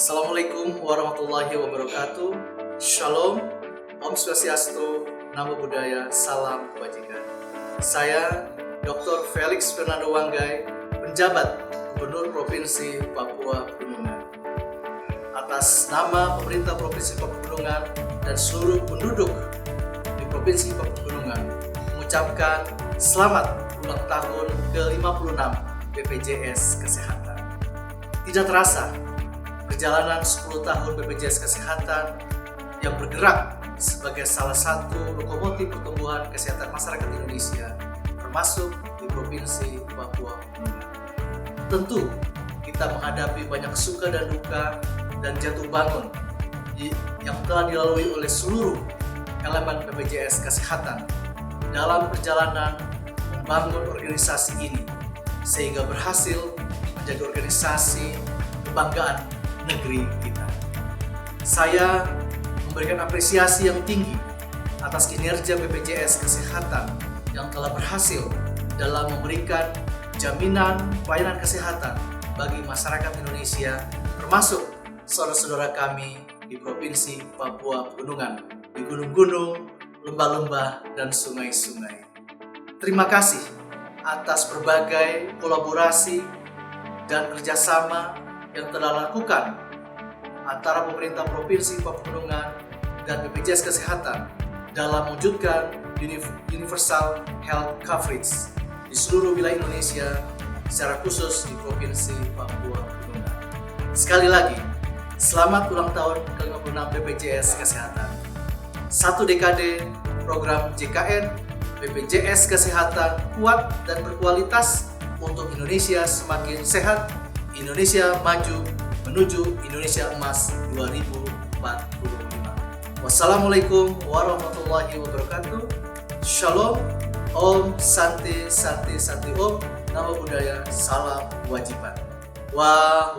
Assalamualaikum warahmatullahi wabarakatuh. Shalom, Om Swastiastu, Namo Buddhaya, Salam Kebajikan. Saya Dr. Felix Fernando Wanggai, penjabat Gubernur Provinsi Papua Pegunungan. Atas nama pemerintah Provinsi Papua Pegunungan dan seluruh penduduk di Provinsi Papua Pegunungan, mengucapkan selamat ulang tahun ke-56 BPJS Kesehatan. Tidak terasa, perjalanan 10 tahun BPJS Kesehatan yang bergerak sebagai salah satu lokomotif pertumbuhan kesehatan masyarakat Indonesia, termasuk di Provinsi Papua Pegunungan. Tentu, kita menghadapi banyak suka dan duka dan jatuh bangun yang telah dilalui oleh seluruh elemen BPJS Kesehatan dalam perjalanan membangun organisasi ini, sehingga berhasil menjadi organisasi kebanggaan negeri kita. Saya memberikan apresiasi yang tinggi atas kinerja BPJS Kesehatan yang telah berhasil dalam memberikan jaminan pelayanan kesehatan bagi masyarakat Indonesia, termasuk saudara-saudara kami di Provinsi Papua Pegunungan, di gunung-gunung, lembah-lembah, dan sungai-sungai. Terima kasih atas berbagai kolaborasi dan kerjasama yang telah dilakukan antara pemerintah Provinsi Papua Pegunungan dan BPJS Kesehatan dalam mewujudkan universal health coverage di seluruh wilayah Indonesia, secara khusus di Provinsi Papua Pegunungan. Sekali lagi, selamat ulang tahun ke-56 BPJS Kesehatan. Satu dekade program JKN BPJS Kesehatan kuat dan berkualitas untuk Indonesia semakin sehat, Indonesia maju menuju Indonesia Emas 2045. Wassalamualaikum warahmatullahi wabarakatuh. Shalom, Om Santi Santi Santi Om, Namo Buddhaya, Salam Kebajikan. Wah.